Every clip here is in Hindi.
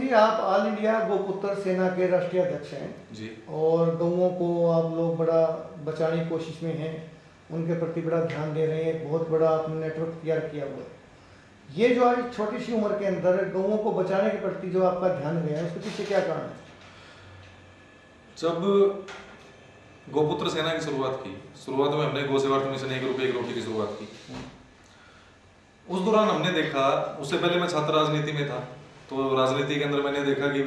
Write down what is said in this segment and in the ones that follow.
जी, आप ऑल इंडिया गौपुत्र सेना के राष्ट्रीय अध्यक्ष हैं जी। और गौओं को आप लोग बड़ा बचाने की कोशिश में हैं, उनके प्रति बड़ा ध्यान दे रहे हैं, बहुत बड़ा आपने नेटवर्क तैयार किया हुआ है। ये जो आज छोटी सी उम्र के अंदर गौओं को बचाने के प्रति जो आपका ध्यान गया है, उसके पीछे क्या कारण है? जब गौपुत्र सेना की शुरुआत में हमने गौ सेवार्थ मिशन 1 रुपये 1 रोटी की शुरुआत की। उस दौरान हमने देखा, उससे पहले मैं छात्र राजनीति में था, तो राजनीति के अंदर मैंने देखा कि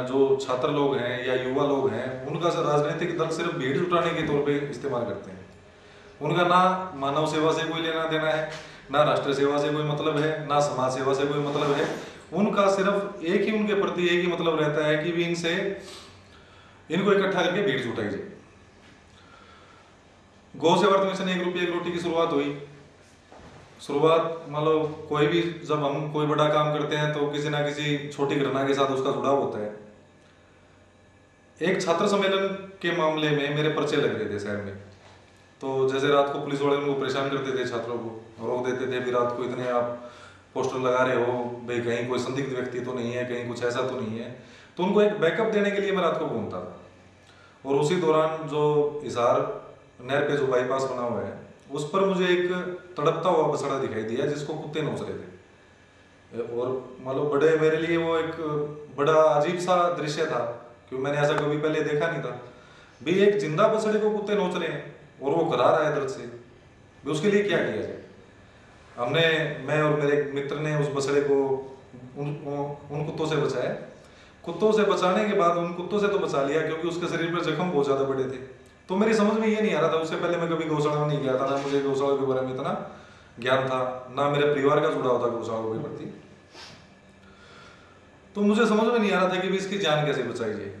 जो छात्र लोग हैं या युवा लोग हैं, उनका राजनीतिक दल सिर्फ भीड़ जुटाने के तौर पे इस्तेमाल करते हैं। उनका ना मानव सेवा से कोई लेना देना है, ना राष्ट्र सेवा से कोई मतलब है, ना समाज सेवा से कोई मतलब है। उनका सिर्फ एक ही उनके प्रति एक ही मतलब रहता है कि भी इनको इकट्ठा करके भीड़ जुटाई जाए। गौ सेवार्थ मिशन 1 रुपये 1 रोटी की शुरुआत हुई। शुरुआत मान लो कोई भी, जब हम कोई बड़ा काम करते हैं तो किसी ना किसी छोटी घटना के साथ उसका जुड़ाव होता है। एक छात्र सम्मेलन के मामले में मेरे पर्चे लग रहे थे शहर में, तो जैसे रात को पुलिस वाले उनको परेशान करते थे, छात्रों को रोक देते थे, भी रात को इतने आप पोस्टर लगा रहे हो, भाई कहीं कोई संदिग्ध व्यक्ति तो नहीं है, कहीं कुछ ऐसा तो नहीं है। तो उनको एक बैकअप देने के लिए मैं रात को घूमता था। और उसी दौरान जो हिसार नहर पे जो बाईपास बना हुआ है, उस पर मुझे एक तड़पता हुआ बछड़ा दिखाई दिया जिसको कुत्ते नोच रहे थे। और मतलब बड़े मेरे लिए वो एक बड़ा अजीब सा दृश्य था, क्योंकि मैंने ऐसा कभी पहले देखा नहीं था। भी एक जिंदा बछड़े को कुत्ते नोच रहे हैं और वो करा रहा है दर्द से, भी उसके लिए क्या किया जाए। मैं और मेरे मित्र ने उस बछड़े को उन कुत्तों से बचाया। कुत्तों से बचाने के बाद उन कुत्तों से तो बचा लिया, क्योंकि उसके शरीर पर जख्म बहुत ज्यादा बड़े थे। तो मेरी समझ में ये नहीं आ रहा था, उससे पहले मैं कभी गौशाला में नहीं गया था, ना मुझे गौशाला के बारे में इतना ज्ञान था, ना मेरे परिवार का जुड़ाव था गौशाला के प्रति। तो मुझे समझ में नहीं आ रहा था कि इसकी जान कैसे बचाई जाए।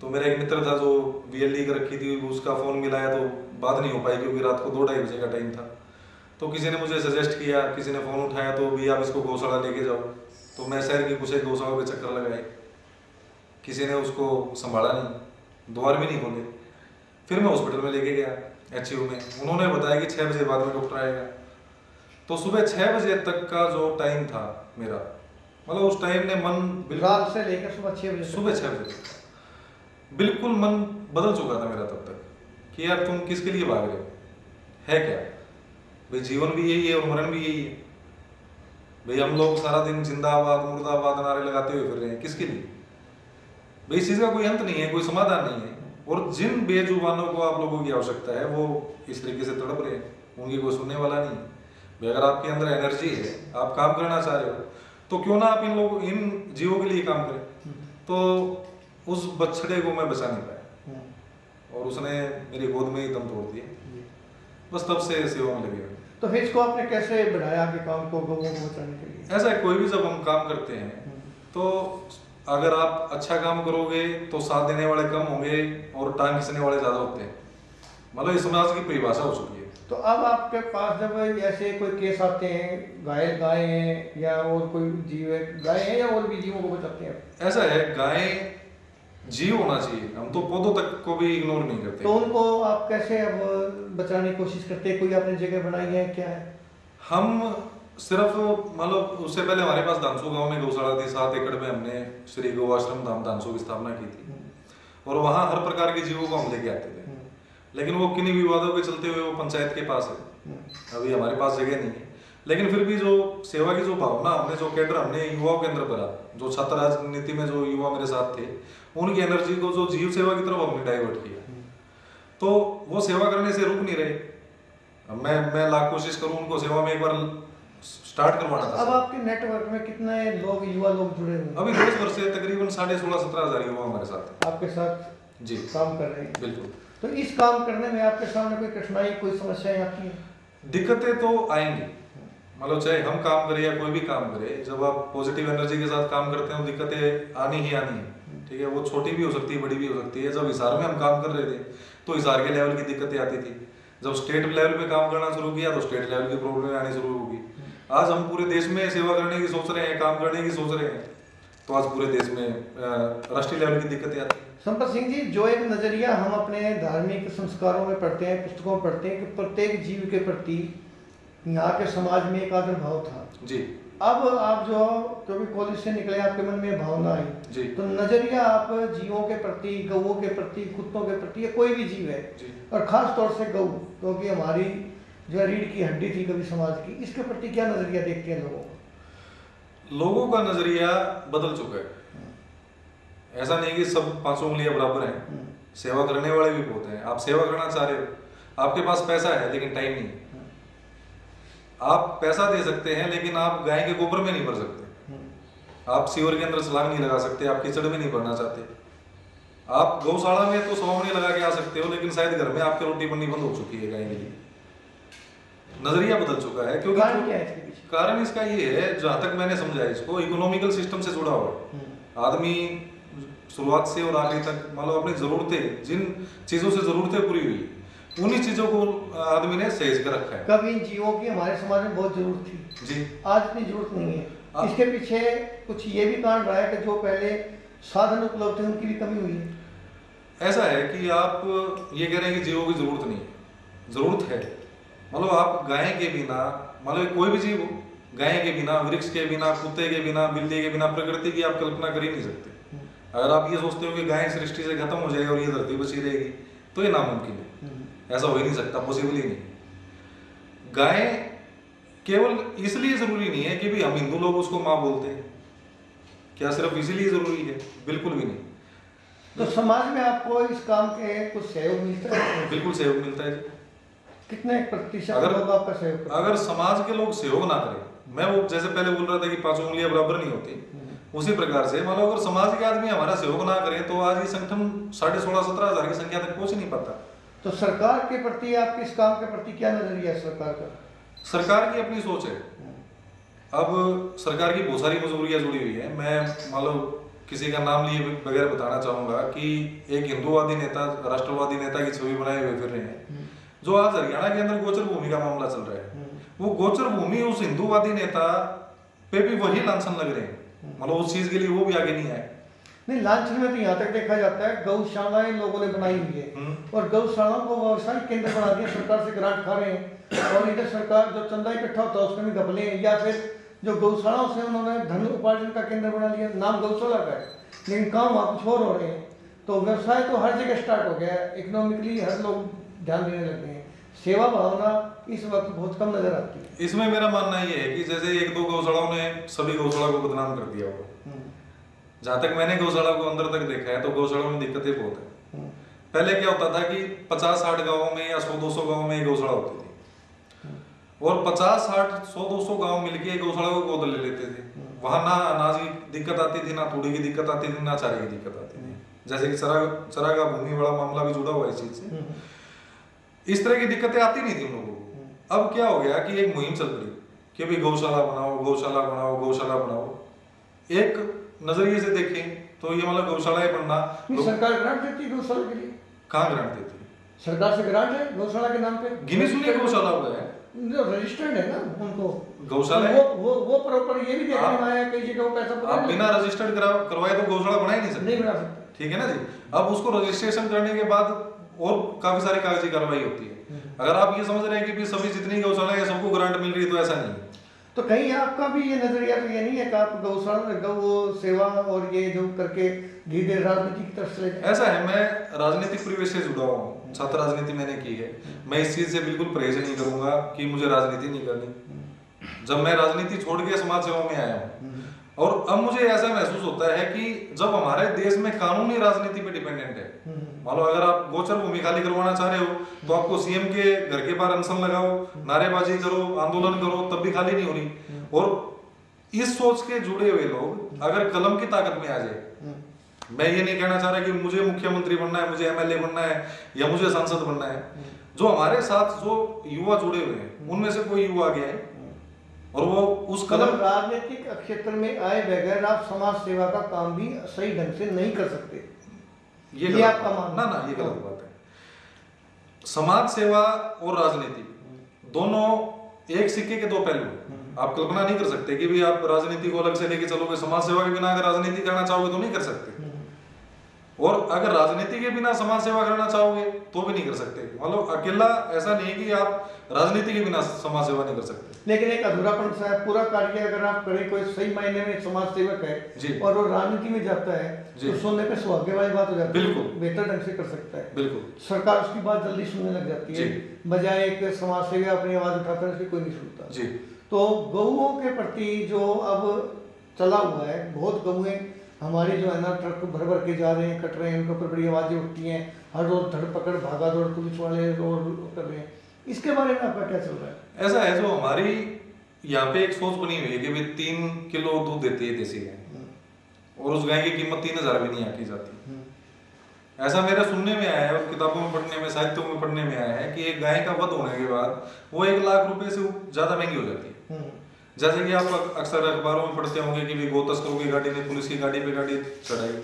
तो मेरा एक मित्र था जो VLD कर रखी थी, उसका फोन मिलाया तो बात नहीं हो पाई, क्योंकि रात को 2-2:30 बजे का टाइम था। तो किसी ने मुझे सजेस्ट किया, किसी ने फोन उठाया तो भी आप इसको गौशाला लेके जाओ। तो मैं शहर की कुछ एक गौशाला पे चक्कर लगाए, किसी ने उसको संभाला नहीं, द्वार भी नहीं खोले। फिर मैं हॉस्पिटल में लेके गया HU में, उन्होंने बताया कि 6 बजे बाद में डॉक्टर आएगा। तो सुबह 6 बजे तक का जो टाइम था मेरा, मतलब उस टाइम ने मन रात से लेकर सुबह 6 बजे बिल्कुल मन बदल चुका था मेरा तब तक, कि यार तुम किसके लिए भाग रहे हो, है क्या भाई, जीवन भी यही है और मरण भी यही है भाई। हम लोग सारा दिन जिंदाबाद मुर्दाबाद नारे लगाते हुए फिर रहे हैं, किसके लिए भाई? इस चीज का कोई अंत नहीं है, कोई समाधान नहीं है। और जिन बेजुबानों को आप लोगों की आवश्यकता है वो इस तरीके से तड़प रहे हैं, उनकी कोई सुनने वाला नहीं है। अगर आपके अंदर एनर्जी है, आप काम करना चाह रहे हो, तो क्यों ना आप इन जीवों के लिए काम करें। तो उस बछड़े को मैं बचा नहीं पाया और उसने मेरी गोद में ही दम तोड़ दिया। बस तब से सेवा में लगे। तो फिर इसको आपने कैसे बढ़ाया कि काम को गौओं को बचाने के लिए? ऐसा है, कोई भी जब हम काम करते हैं तो अगर आप अच्छा काम करोगे तो साथ देने वाले कम होंगे और टांग खींचने वाले ज्यादा होते हैं। मतलब इस समाज की परिभाषा हो चुकी है। तो अब आपके पास जब ऐसे कोई केस आते हैं, घायल गाय हैं या और कोई जीव है, गाय है या और भी जीवों को बचाते हैं? ऐसा है, गाय जीव होना चाहिए, हम तो पौधों तक को भी इग्नोर नहीं करते। तो उनको आप कैसे अब बचाने की कोशिश करते हैं? कोई आपने जगह बनाई है, क्या है? हम सिर्फ मतलब उससे पहले हमारे पास दानसू गांव में गौशाला थी, 7 एकड़ में हमने श्री गौ आश्रम धाम दानसू की स्थापना की थी और वहाँ हर प्रकार के जीवों को हम लेके आते थे। लेकिन वो किन्हीं विवादों के चलते हुए वो पंचायत के पास है, अभी हमारे पास जगह नहीं है। लेकिन फिर भी जो सेवा की जो भावना हमने, जो कैडर हमने युवाओं के अंदर भरा, जो छात्र राजनीति में जो युवा मेरे साथ थे, उनकी एनर्जी को जो जीव सेवा की तरफ हमने डाइवर्ट किया, तो वो सेवा करने से रुक नहीं रहे। मैं लाख कोशिश करूं उनको सेवा में एक बार स्टार्ट करवाना था। अब आपके नेटवर्क में कितने लोग, युवा लोग जुड़े हुए हैं? अभी 10 वर्ष से तकरीबन 16,500-17 हज़ार युवा हमारे साथ आपके साथ जी काम कर रहे हैं। बिल्कुल। तो इस काम करने में आपके सामने कोई कठिनाई, कोई समस्याएं आती हैं? दिक्कतें तो आएंगी, मतलब चाहे हम काम करें या कोई भी काम करे, जब आप पॉजिटिव एनर्जी के साथ काम करते हैं तो दिक्कतें आनी ही आनी है। ठीक है, वो छोटी भी हो सकती है, बड़ी भी हो सकती है। जब हिसार में हम काम कर रहे थे तो हिसार के लेवल की दिक्कतें आती थी। जब स्टेट लेवल पे काम करना शुरू किया तो स्टेट लेवल की प्रॉब्लम आनी शुरू होगी। आज हम पूरे देश में सेवा करने की सोच रहे हैं, काम करने की सोच रहे हैं, तो आज पूरे देश में राष्ट्रीय लेवल की दिक्कतें आती हैं। संपत सिंह जी, जो एक नजरिया हम अपने धार्मिक संस्कारों में पढ़ते हैं, पुस्तकों में पढ़ते हैं कि प्रत्येक जीव के प्रति यहाँ के समाज में एक आदर भाव था जी, अब आप जो क्योंकि कॉलेज से निकले आपके मन में भावना आई जी तो नजरिया आप जीवों के प्रति, गऊओं के प्रति, कुत्तों के प्रति या कोई भी जीव है जी और खास तौर से गऊ क्योंकि हमारी जो रीढ़ की हड्डी थी कभी समाज की, इसके प्रति क्या नजरिया देखते हैं लोगों को? लोगों का नजरिया बदल चुका है। ऐसा नहीं कि सब पांचों उंगलियां बराबर हैं, सेवा करने वाले भी बहुत हैं। आप सेवा करना चाह रहे हो, आपके पास पैसा है लेकिन टाइम नहीं है। आप पैसा दे सकते हैं लेकिन आप गाय के गोबर में नहीं भर सकते, आप सीवर के अंदर छलांग नहीं लगा सकते, आप कीचड़ में नहीं भरना चाहते। आप गौशाला में तो सुहावनी लगा के आ सकते हो लेकिन शायद घर में आपकी रोटी बननी बंद हो चुकी है गाय के लिए। नजरिया बदल चुका है क्योंकि कारण क्या है इसके पीछे? कारण इसका ये है, जहां तक मैंने समझा है इसको, इकोनॉमिकल सिस्टम से जुड़ा हुआ है। आदमी शुरुआत से और आगे तक मतलब अपनी जरूरतें, जिन चीजों से जरूरतें पूरी हुई उन्हीं चीजों को आदमी ने सहेज कर रखा है। कभी इन जीवों की हमारे समाज में बहुत जरूरत थी जी, आज इतनी जरूरत नहीं है। इसके पीछे कुछ ये भी कारण रहा है कि जो पहले साधन उपलब्ध थे उनकी भी कमी हुई है। ऐसा है कि आप ये कह रहे हैं कि जीवों की जरूरत नहीं है, जरूरत है। मतलब आप गाय के बिना, मतलब कोई भी जीव हो, गाय के बिना, वृक्ष के बिना, कुत्ते के बिना, बिल्ली के बिना प्रकृति की आप कल्पना कर ही नहीं सकते। अगर आप ये सोचते हो कि गाय सृष्टि से खत्म हो जाएगी और ये धरती बची रहेगी तो ये नामुमकिन है, ऐसा हो ही नहीं सकता, पॉसिबल ही नहीं। गाय केवल इसलिए जरूरी नहीं है कि भी हम हिंदू लोग उसको माँ बोलते हैं, क्या सिर्फ इसीलिए जरूरी है? बिल्कुल भी नहीं। तो समाज में आपको इस काम के कुछ सहयोग मिलता है? बिल्कुल सहयोग मिलता है जी। कितने प्रतिशत अगर- लोग आपका सहयोग करते हैं? अगर समाज के लोग सहयोग ना करें, मैं वो जैसे पहले बोल रहा था कि पांचों उंगलियां बराबर नहीं होती, उसी प्रकार से मान लो अगर समाज के आदमी हमारा सहयोग ना करें तो आज ये संगठन 16,500-17,000 की संख्या तक पहुंच ही नहीं पाता। तो सरकार के प्रति, आपके इस काम के प्रति क्या नजरिया है सरकार का? सरकार की अपनी सोच है। अब सरकार की बहुत सारी मजबूरियां जुड़ी हुई है। मैं मान लो किसी का नाम लिए बगैर बताना चाहूंगा कि एक हिंदूवादी नेता, राष्ट्रवादी नेता की छवि बनाए हुए फिर रहे हैं, जो आज हरियाणा के अंदर गोचर भूमि का मामला चल रहा है। वो गोचर भूमि उस हिंदूवादी नेता पे भी वही लांछन लग रहे हैं, मतलब उस चीज के लिए वो भी आगे नहीं आए। नहीं, लांछन में तो यहाँ तक देखा जाता है गौशालाएं लोगों ने बनाई हुई है और गौशालाओं को व्यवसायिक केंद्र बना दिया, सरकार से ग्रांट खा रहे हैं और इधर सरकार जो चंदा इकट्ठा होता है उसमें भी घपले हैं, या फिर जो गौशालाओं से उन्होंने धन उपार्जन का केंद्र बना लिया, नाम गौशाला का है लेकिन काम वहाँ कुछ और हो रहे हैं। तो व्यवसाय तो हर जगह स्टार्ट हो गया है, इकोनॉमिकली हर लोग ध्यान देने लगे हैं, सेवा भावना इस वक्त बहुत कम नजर आती है। इसमें मेरा मानना ये है कि जैसे एक दो गौशालाओं ने सभी गौशाला को बदनाम कर दिया हो। जहां तक मैंने गौशाला को अंदर तक देखा है तो गौशाला में दिक्कतें बहुत है। पहले क्या होता था कि 50-60 गांवों में या 100-200 गांवों में गौशाला होती थी और 50-60-100-200 गांव मिलके गौशाला को गोद ले लेते थे। वहां ना अनाज की दिक्कत आती थी, ना तूड़ी की दिक्कत आती थी, ना चारे की दिक्कत आती थी। जैसे कि चरागाह भूमि वाला मामला भी जुड़ा हुआ है इस चीज से। इस तरह की दिक्कतें आती नहीं थी उन लोगों को। अब क्या हो गया कि एक मुहिम चल रही कि भाई गौशाला बनाओ, गौशाला बनाओ, गौशाला बनाओ। एक नजरिए से देखें तो ये मतलब गौशालाएं बनना, सरकार ग्रांट देती है गौशाला के लिए? कहाँ ग्रांट देती है? सरकार से ग्रांट है गौशाला के नाम पे? गिनी सुनी गौशाला हुआ है, जो रजिस्टर्ड है ना उनको गौशाला। वो प्रॉपर ये भी देखने में आया कई जगह पैसा आप बिना रजिस्टर्ड करवाए तो गौशाला बना ही नहीं सकते, नहीं बना सकते, ठीक है ना जी। अब उसको रजिस्ट्रेशन करने के बाद और काफी सारी कागजी कार्रवाई होती है। अगर आप ये समझ रहे हैं कि सभी जितनी गौशाला है सबको ग्रांट मिल रही है, तो ऐसा नहीं है। तो कहीं आपका भी ये नजरिया तो ये नहीं है कि आप गौशाला गौ सेवा और ये जो करके धीरे राजनीति की तरफ चले जाएं? ऐसा है, मैं राजनीतिक परिवेश से जुड़ा हुआ हूँ, छात्र राजनीति मैंने की है। मैं इस चीज से बिल्कुल परहेज नहीं करूंगा कि मुझे राजनीति नहीं करनी। जब मैं राजनीति छोड़ के समाज सेवा में आया हूँ और अब मुझे ऐसा महसूस होता है कि जब हमारे देश में कानूनी राजनीति पे डिपेंडेंट है, मान लो अगर आप गोचर भूमि खाली करवाना चाह रहे हो तो आपको सीएम के घर के बाहर अनशन लगाओ, नारेबाजी करो, आंदोलन करो, तब भी खाली नहीं हो रही। और इस सोच के जुड़े हुए लोग अगर कलम की ताकत में आ जाए, मैं ये नहीं कहना चाह रहा कि मुझे मुख्यमंत्री बनना है, मुझे एमएलए बनना है या मुझे सांसद बनना है, जो हमारे साथ जो युवा जुड़े हुए हैं उनमें से कोई युवा आ गया है और वो उस कदम राजनीतिक क्षेत्र में आए बगैर आप समाज सेवा का काम भी सही ढंग से नहीं कर सकते, ये आपका मानना? ना, ये गलत बात है। समाज सेवा और राजनीति दोनों एक सिक्के के दो पहलू हैं। आप कल्पना नहीं कर सकते कि भी आप राजनीति को अलग से लेके चलोगे, समाज सेवा के बिना अगर राजनीति करना चाहोगे तो नहीं कर सकते, और अगर राजनीति के बिना समाज सेवा करना चाहोगे तो भी नहीं कर सकते। मतलब अकेला ऐसा नहीं है कि आप राजनीति के बिना समाज सेवा नहीं कर सकते। लेकिन एक अधूरापन सा है। पूरा कार्य अगर आप करें, कोई सही मायने में समाज सेवक जी। है और वो राजनीति में जाता है जी। तो सुनने पे सुहागे वाली बात हो जाती है, बिल्कुल। बेहतर ढंग से कर सकता है, बिल्कुल। सरकार उसकी बात जल्दी सुनने लग जाती है, जी। बजाय एक समाज सेवी अपनी आवाज उठाता है उसकी कोई नहीं सुनता। जी। तो गऊओं के प्रति जो अब चला हुआ है, बहुत गऊएं हमारे जो है ना ट्रक भर भर के जा रहे हैं, कट रहे हैं, उनके ऊपर बड़ी आवाजें उठती हैं, हर रोज धड़पकड़ भागा दौड़ पुलिस वाले रोड कर रहे हैं, इसके बारे में आपका क्या चल रहा है? ऐसा है, जो हमारी यहाँ पे एक सोच बनी हुई है कि भाई 3 किलो दूध देती है देसी गाय, और उस गाय की कीमत 3000 भी नहीं आकी जाती। ऐसा मेरे सुनने में आया है और किताबों में पढ़ने में, साहित्यों में पढ़ने में आया है कि एक गाय का वध होने के बाद वो 1 लाख रुपए से ज्यादा महंगी हो जाती है। जैसे कि आप अक्सर अखबारों में पढ़ते होंगे कि गो तस्करों की गाड़ी ने पुलिस की गाड़ी पे गाड़ी चढ़ाई।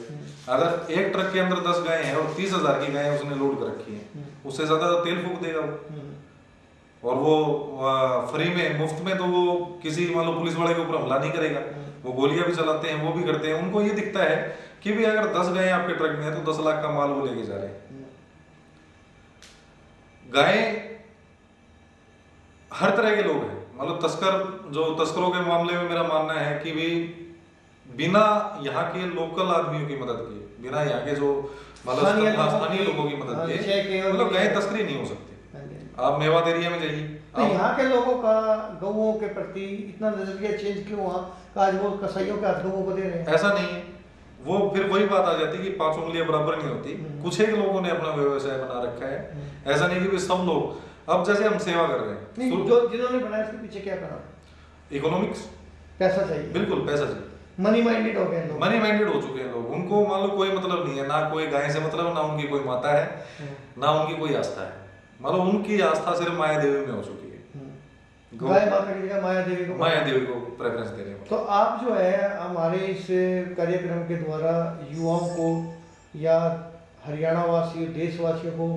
अगर एक ट्रक के अंदर 10 गाय हैं और 30,000 की गाय उसने लोड कर रखी है, उससे ज्यादा तेल फूक देगा वो, और वो फ्री में, मुफ्त में तो वो किसी मान लो पुलिस वाले के ऊपर हमला नहीं करेगा, वो गोलियां भी चलाते हैं, वो भी करते हैं। उनको ये दिखता है कि भी अगर 10 गाय आपके ट्रक में है तो 10 लाख का माल वो लेके जा रहे हैं। गाय हर तरह के लोग हैं, मतलब तस्करों के मामले में मेरा मानना है कि भी बिना यहाँ के लोकल आदमियों की मदद किए, बिना यहाँ के जो मतलब स्थानीय लोगों की मदद किए, मतलब गाय तस्करी नहीं हो सकती। आप मेवात एरिया में जाइए, तो यहाँ के लोगों का गऊओं के प्रति इतना नजरिया चेंज क्यों हुआ? आज वो कसाईयों के हाथ गऊओं को दे रहे हैं। ऐसा नहीं है, वो फिर वही बात आ जाती है कि 5 उंगलियां बराबर नहीं होती। कुछ एक लोगों ने अपना व्यवसाय बना रखा है, ऐसा नहीं कि सब लोग। अब जैसे हम सेवा कर रहे हैं, जो जिन्होंने बनाया उसके पीछे क्या करा? इकोनॉमिक्स, पैसा चाहिए, बिल्कुल पैसा चाहिए, मनी माइंडेड हो गए लोग, मनी माइंडेड हो चुके हैं लोग। उनको मान लो कोई मतलब नहीं है, ना कोई गाय से मतलब, ना उनकी कोई माता है, ना उनकी कोई आस्था है, मतलब उनकी आस्था सिर्फ माया देवी में हो चुकी है। गाय माता की जगह माया देवी को प्रेफरेंस दे रहे हैं। तो आप जो है हमारे इस कार्यक्रम के द्वारा युवाओं को या हरियाणा वासियों, देशवासियों को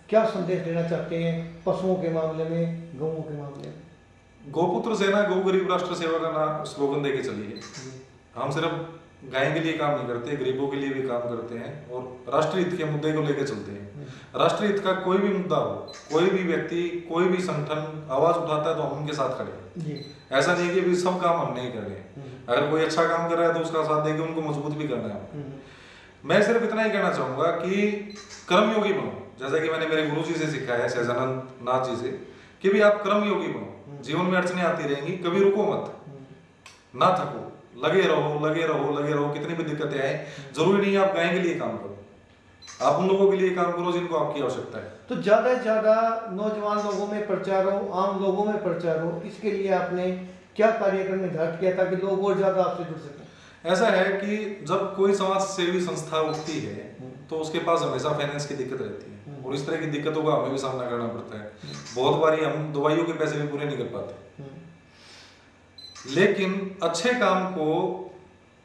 क्या संदेश देना चाहते हैं पशुओं के मामले में, गऊओं के मामले में? गोपुत्र सेना गौ गरीब राष्ट्र सेवा का नाम स्लोगन देके चलिए। हम सिर्फ गाय के लिए काम नहीं करते, गरीबों के लिए भी काम करते हैं और राष्ट्रीय हित के मुद्दे को लेकर चलते हैं। राष्ट्रीय हित का कोई भी मुद्दा हो, कोई भी व्यक्ति, कोई भी संगठन आवाज उठाता है तो हम उनके साथ खड़े हैं। ऐसा नहीं कि भी सब काम हम नहीं कर रहे हैं, अगर कोई अच्छा काम कर रहा है तो उसका साथ देके उनको मजबूत भी करना है। मैं सिर्फ इतना ही कहना चाहूंगा कि कर्मयोगी बनो, जैसा कि मैंने मेरे गुरु जी से सीखा है, सहजानंद नाथ जी से, कि भी आप कर्मयोगी बनो। जीवन में अड़चने आती रहेंगी, कभी रुको मत, ना थको, लगे रहो लगे रहो लगे रहो। कितनी भी दिक्कतें आए, जरूरी नहीं है आप गाय के लिए काम करो, आप उन लोगों के लिए काम करो जिनको आपकी आवश्यकता है। तो ज्यादा से ज्यादा नौजवान लोगों में प्रचार हो, आम लोगों में प्रचार हो, इसके लिए आपने क्या कार्यक्रम निर्धारित किया ताकि लोग और ज्यादा आपसे जुड़ सकें? ऐसा है कि जब कोई समाज सेवी संस्था उठती है तो उसके पास हमेशा फाइनेंस की दिक्कत रहती है, और इस तरह की दिक्कतों का हमें भी सामना करना पड़ता है। बहुत बारी हम दवाइयों के पैसे भी पूरे नहीं कर पाते, लेकिन अच्छे काम को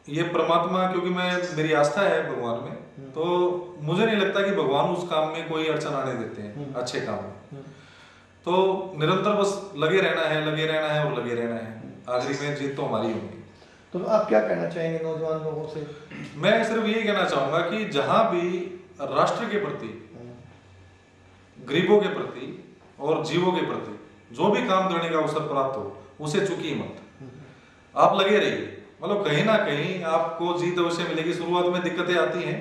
ये परमात्मा, क्योंकि मेरी आस्था है भगवान में, तो मुझे नहीं लगता कि भगवान उस काम में कोई अड़चन आने देते हैं, अच्छे काम में। तो निरंतर बस लगे रहना है, लगे रहना है और लगे रहना है, आखिरी में जीत तो हमारी होगी। तो आप क्या कहना चाहेंगे नौजवान लोगों से? मैं सिर्फ यही कहना चाहूंगा कि जहां भी राष्ट्र के प्रति, गरीबों के प्रति और जीवों के प्रति जो भी काम करने का अवसर प्राप्त हो, उसे चूकिए मत, आप लगे रहिए। मतलब कहीं ना कहीं आपको जीत अवश्य मिलेगी। शुरुआत में दिक्कतें आती हैं,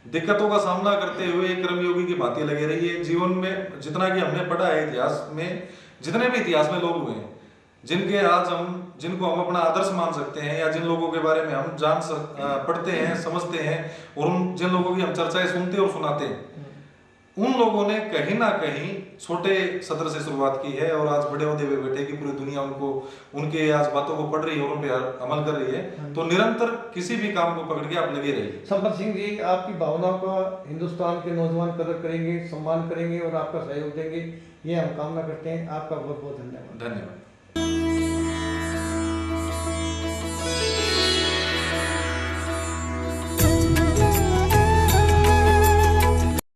दिक्कतों का सामना करते हुए कर्मयोगी की भांति लगे रहिए। जीवन में जितना कि हमने पढ़ा है, इतिहास में जितने भी इतिहास में लोग हुए हैं, जिनको हम अपना आदर्श मान सकते हैं, या जिन लोगों के बारे में हम पढ़ते हैं, समझते हैं, और जिन लोगों की हम चर्चाएं सुनते और सुनाते हैं, उन लोगों ने कहीं ना कहीं छोटे सत्र से शुरुआत की है और आज बड़े ओहदे पे बैठे कि पूरी दुनिया उनके आज बातों को पढ़ रही है और उन पर अमल कर रही है। तो निरंतर किसी भी काम को पकड़ के आप लगे रहिए। संपत सिंह जी, आपकी भावनाओं का हिंदुस्तान के नौजवान कदर करेंगे, सम्मान करेंगे और आपका सहयोग देंगे, ये हम कामना करते हैं। आपका बहुत बहुत धन्यवाद। धन्यवाद।